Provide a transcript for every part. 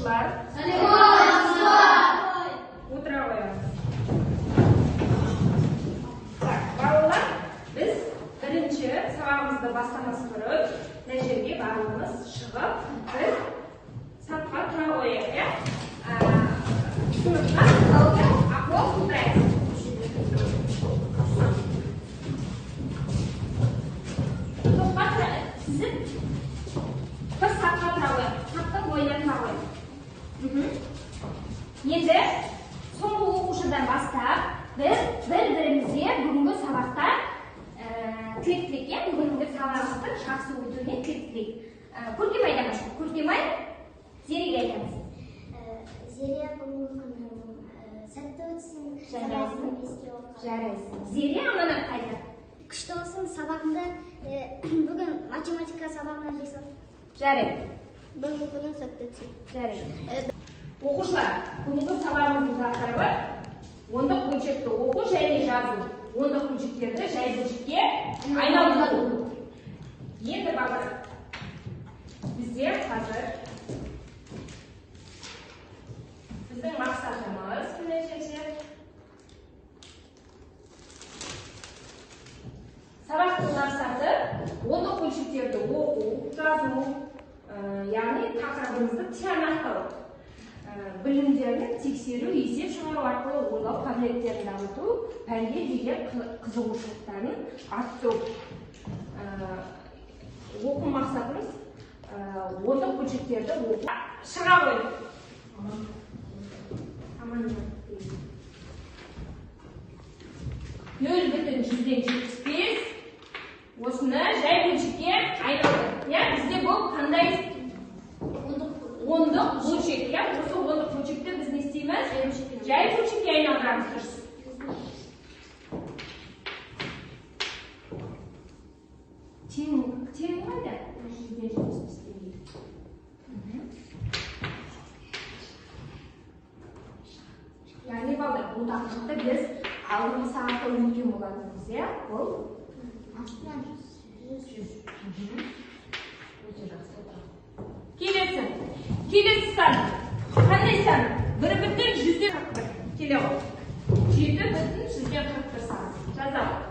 Оқушылар, отыра қоямыз. Балалар, біз бірінші сабағымызды бастамас бұрын мына жерге барлығымыз шығып, біз сапқа тұра қояйық. Сыныпқа қалды ахуал тудырайық. Топқа тізіп, бір сапқа тұра қояйық. Саптың бойына тұра қояйық. Енді соңғы оқушыдан бастап біз бір-бірімізге бүгінгі сабақта тілек-тілек, бүгінгі сабағымыздың жақсы өтуіне тілек-тілек. Көркем айтамыз. Көркем-ай, Зереге айтамыз. Зере бүгінгі күнің сәтті өтсін, сабағын еске оқы. Жарайсың. Зере аманат қайда? Күшті болсын, сабағында бүгін математика сабағынан жасап. Жарайды. Бүгінгі күнің сәтті өтсін. Жарайды. Оқушылар, бүгінгі сабағымыздың тақырыбы ондық бөлшекті оқу және жазу. Ондық бөлшектерді жай бөлшекке айналдыру. Енді балалар, бізде қазір біздің мақсатымыз сабақтың мақсаты ондық бөлшектерді оқу, жазу, яғни тақырыбымызды тиянақтау. Білімдерін тексеру, есеп шығару арқылы ойлау қабілеттерін дамыту, пәнге деген қызығушылықтарын арттыру. Оқу мақсатымыз ондық бөлшектерді оқу. Шыға қойып. Нөл бүтін жүзден 75 осыны жай бөлшекке айналды. Бізде бұл қандай ондық бөлшек. Осы ондық бөлшекті біз не істейміз? Жай бөлшекке айналдырамыз. Дұрыс. Тең қайда? Яғни балдар, бұл тақырыпты біз алдыңғы сағатта өткен болатынбыз, бұл? Келесі сан. Қандай сан? 1,141. Келе ғой. 7,141 сан. Жазалым.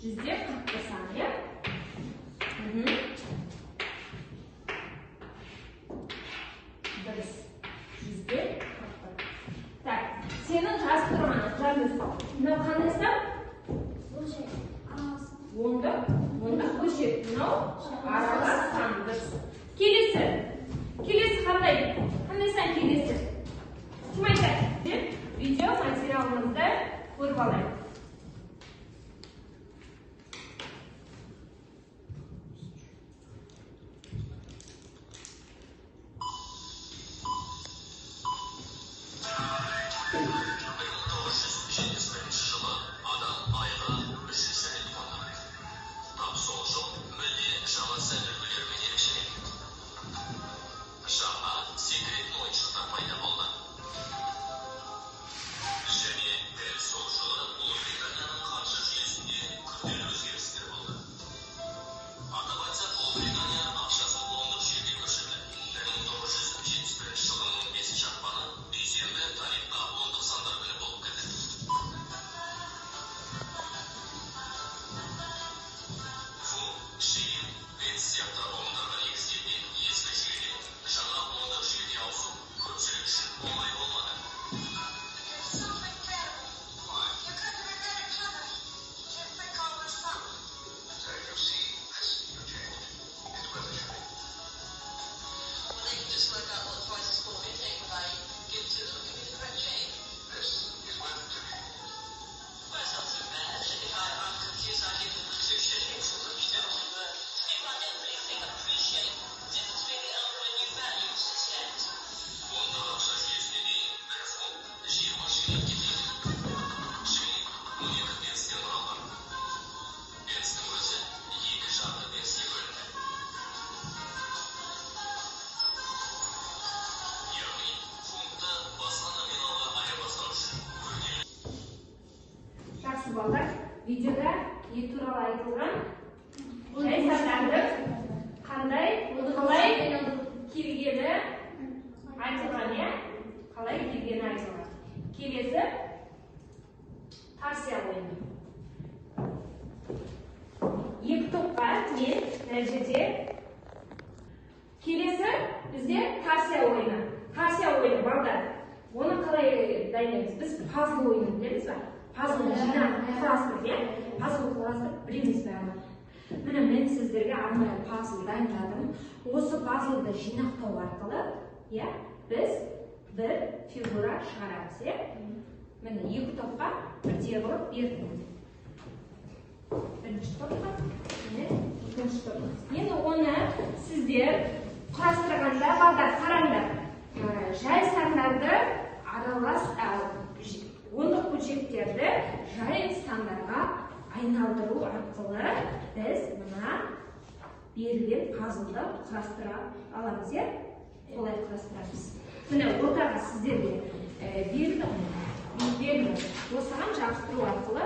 141 сан, Дұрыс. 141. Так, сенің жазып тұрманы, жазып. Мынау қандай сан? Ондық бөлшек. Мынау аралас сан. Дұрыс. Келесі қандай? Қандай сан келесі? Кім айтады? Видео материалымызды көріп алайық. Балдар, видеода ет туралы айтылған жай сандарды қандай, қалай бізде Тарсия ойыны. Тарсия ойыны балдар. Оны қалай дайындаймыз? Біз пазл ойынын білеміз ба? Пазлды жинап құрастырып, пазл құрастырып білеміз бәрі. Міне мен сіздерге арнайы пазл дайындадым. Осы пазлды жинақтау арқылы, біз бір фигура шығарамыз, Міне екі топқа бірдей қылып бердім. Бірінші топқа, екінші топқа. Енді оны сіздер құрастырғанда балдар қараңдар. Жай сандарды аралас, ондық бөлшектерді жай сандарға айналдыру арқылы біз мына берілген пазлды құрастыра аламыз, Олай құрастырамыз. Міне ортаға сіздерге берілді. Осыған жабыстыру арқылы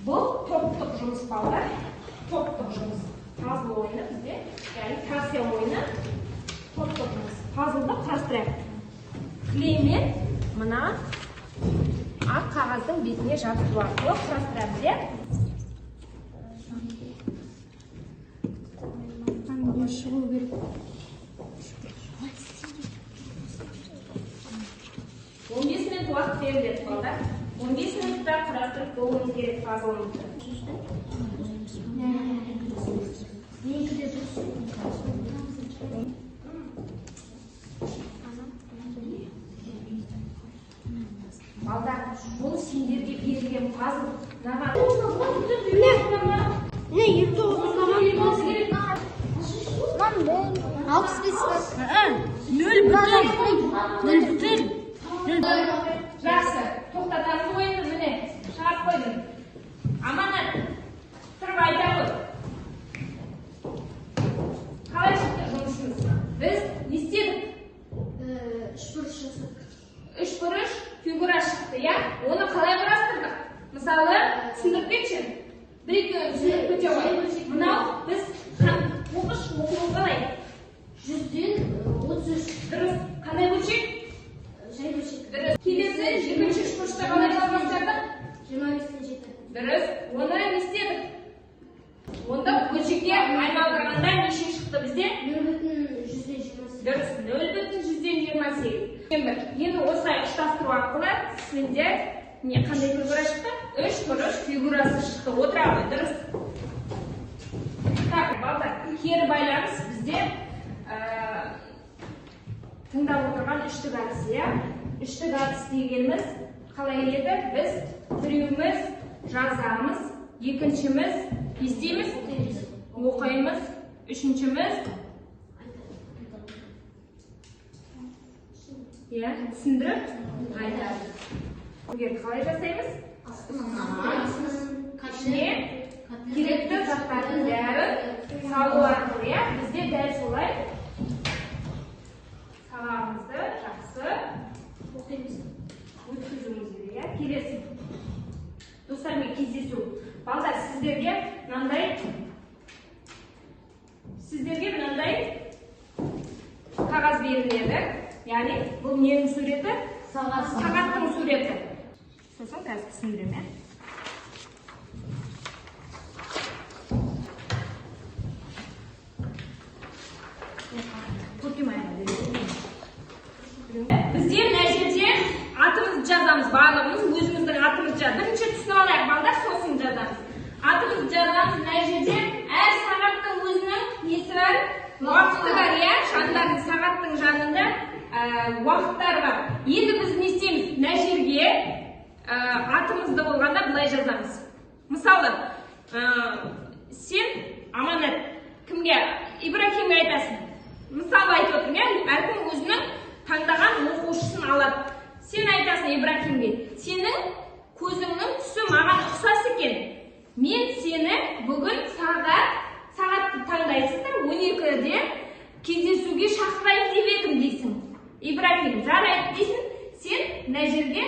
бұл топтық жұмыс балдар. Топтық жұмыс. Пазл ойыны бізде, яғни Тарсия ойыны топтық жұмыс. Пазлды құрастырайық. Клеймен мына ақ қағаздың бетіне жабыстыру арқылы құрастырамыз, шығу керек. 15 минут уақыт беріледі балдар. 15 минутта құрастырып болуымыз керек пазлымызды. Балдар, бұл сендерге берілген пазл. Ne 29 zaman 65 Жақсы, тоқтатамыз ойынды, міне, шығарып қойдым. Аманат, тұрып айта ғой. Қалай шықты жұмысымыз? Біз не істедік? Үш бұрыш фигура шықты, Оны қалай құрастырдық? Мысалы, түсіндіріп кетші. Бір-екеуін түсіндіріп кете ғой. Мынау біз оқу қалай? 133 Дұрыс, қандай бөлшек? Жай бөлшек. Дұрыс. Келесі, екінші үшбұрышта қалай жалғастырдық? 27. Дұрыс, оны не істедік? Онда бөлшекке айналдырғанда неше шықты бізде? 0,128. Дұрыс, 0,128. Енді осылай ұштастыру арқылы сіздер қандай фигура шықты? Үш бұрыш фигурасы шықты. Отыра ғой, дұрыс. Так, балдар, кері байланыс бізде тыңдап отырған үштік әдіс, Үштік әдіс дегеніміз қалай еді? Біз біреуіміз жазамыз, екіншіміз естейміз, оқимыз, үшіншіміз түсіндіріп айтамыз. Егер қалай жасаймыз? Ішіне керекті заттардың бәрін салу арқылы, бізде дәл солай сабағымызды жақсы өткізуіміз керек. Келесі достармен кездесу. Балдар, сіздерге мынандай қағаз беріледі. Яғни, бұл ненің суреті? Сағаттың суреті. Сосын қазір түсіндірем, Бізде мына жерде атымызды жазамыз, барлығымыз өзіміздің атымызды жазамыз. Бірінші түсініп алайық, балдар, сосын жазамыз. Атымызды жазамыз, мына жерде әр сағаттың өзінің несі бар? Уақыты бар, жандарының сағаттың жанында уақыттар бар. Енді біз не істейміз? Мына жерге атымызды болғанда былай жазамыз. Мысалы, сен Аманат кімге? Ибрахимге айтасың. Мысалы айтып отырмын, әркім өзінің таңдаған оқушысын алады. Сен айтасың Ибрахимге, сенің көзіңнің түсі маған ұқсас екен. Мен сені бүгін сағатты таңдайсыздар, 12-де кездесуге шақырайын деп едім дейсің. Ибрахим, жарайды дейсің, сен мына жерге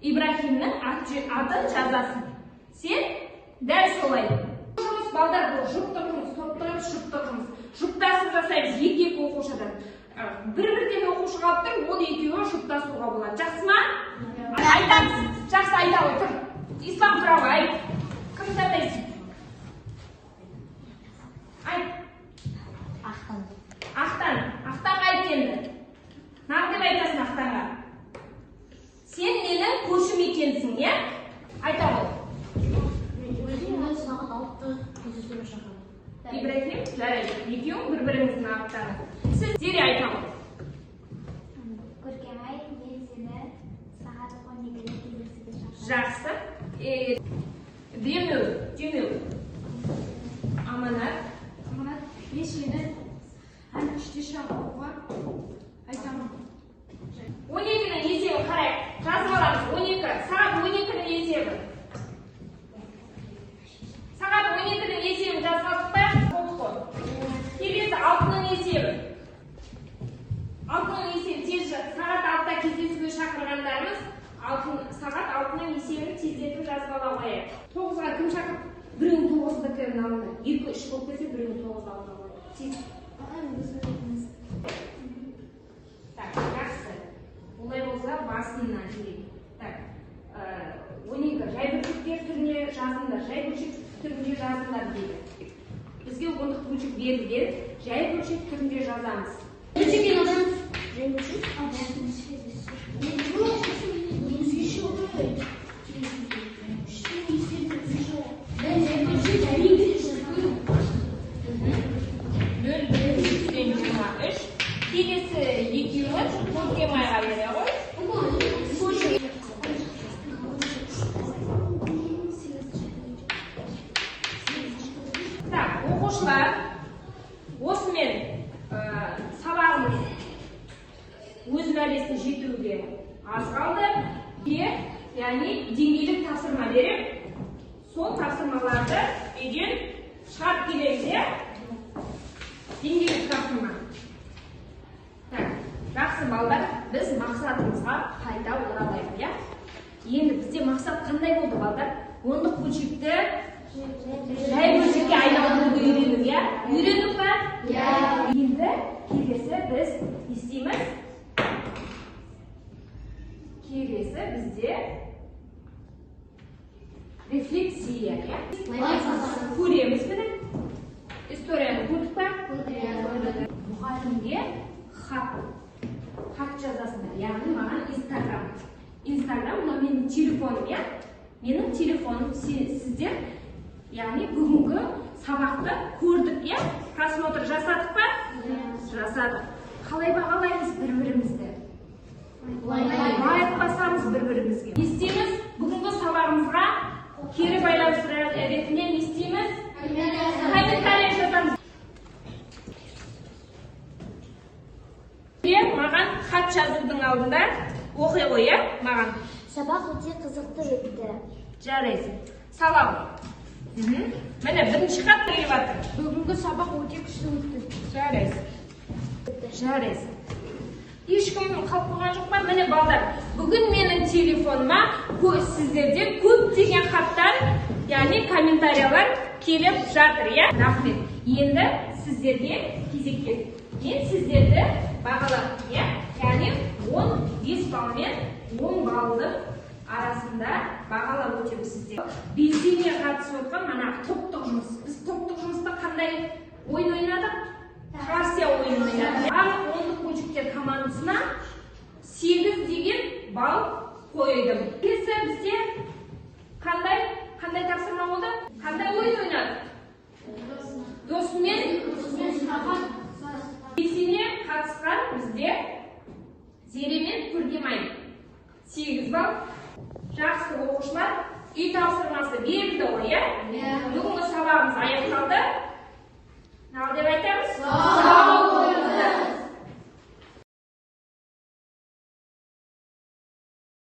Ибрахимнің атын жазасың. Сен дәл солай. Жұмыс балдар, бұл жұптық жұмыс, топтық жұмыс, жұптық жұмыс. Жұптасып жасаймыз екі оқушыдан. Бір-бірден оқушы қалып тұр, ол екеуі жұптасуға болады. Жақсы ма? Айтамыз. Жақсы, айта ғой, тұр. Ислам туралы айт. Кімді атайсың? Айт. Ақтан. Ақтан. Ақтан екенсің, иә? Айта ғой. Ибрахим, жарайды. Екеуің бір-біріңіздің аттарыңыз. Сіз Зере айта ғой. Көркемай, мен сені сағат 12-де кездесуге шақырамын. Жақсы. Демеу. Аманат. Аманат, мен сені әлі 3-те шақыруға айтамын. 12-ның есебі қарай. Жазып аламыз. 12. Сағат 12-ның есебі. Сағат 12-ның есебін жазғыздық па? Келесі 6-ның есебі. 6-ның есебі тез сағат 6-да кездесуге шақырғандарымыз сағат 6-ның есебін тездетіп жазып ала қояйық. 9-ға кім шақырып? Біреуін 9-ды кірін алыңдар. 2-3 болып келсе біреуін 9-ды алыңдар қояйық. Так, жақсы. Олай болса басынан келейік. Так, 12 жай бөлшектер түріне жазыңдар, жай бөлшек түрінде жазыңдар дейді. Бізге ондық бөлшек берілген, жай бөлшек түрінде жазамыз. Бөлшектен адамыз. Жай бөлшек? Келесі екеуі көркемайға бере ғой. Так, оқушылар, осымен сабағымыз өз мәресіне жетуге аз қалды. Яғни деңгейлік тапсырма беріп, сол тапсырмаларды үйден шығарып келеміз, иә? Деңгейлік тапсырма. Жақсы балдар, біз мақсатымызға қайта оралайық, иә? Енді бізде мақсат қандай болды, балдар? Ондық бөлшекті жай бөлшекке айналдыруды үйрену, иә? Үйрендік па? Иә. Енді келесі біз не істейміз? Келесі бізде рефлексия, иә? Көреміз міне. Историяны көрдік па? Мұғалімге хат жазасыңдар, яғни маған Инстаграм, мына менің телефоным, иә? Менің телефоным сіздер, яғни бүгінгі сабақты көрдік, иә? Просмотр жасадық па? Жасадық. Қалай бағалаймыз бір-бірімізді? Лайк басамыз бір-бірімізге. Не істейміз? Бүгінгі сабағымызға кері байланыс ретінде не істейміз? Комментарий жазамыз. Маған хат жазудың алдында оқи ғой, иә? Маған. Сабақ өте қызықты өтті. Жарайсың. Салам. Міне бірінші хат келіп жатыр. Бүгінгі сабақ өте күшті өтті. Жарайсың. Ешкім қалып қойған жоқ па? Міне балдар, бүгін менің телефоныма сіздерден көптеген хаттар, яғни комментариялар келіп жатыр, иә? Рахмет. Енді сіздерге кезек келді. Мен сіздерді бағаладым, иә? Яғни 15 балл мен 10 баллдың арасында бағалап өтеміз сіздер. Белсене қатысып отқан мана топтық жұмыс. Біз топтық жұмыста қандай ойын ойнадық? Партия ойынын ойнадық. Барлық 10 бөлшектер командасына 8 деген балл қойдым. Келесі бізде қандай тапсырма болды? Қандай ойын ойнадық? Досымен белсене қатысқан бізде Зере мен Көркемай 8 балл. Жақсы оқушылар, үй тапсырмасы берілді ғой, иә? Бүгінгі сабағымыз аяқталды. Ал деп айтам.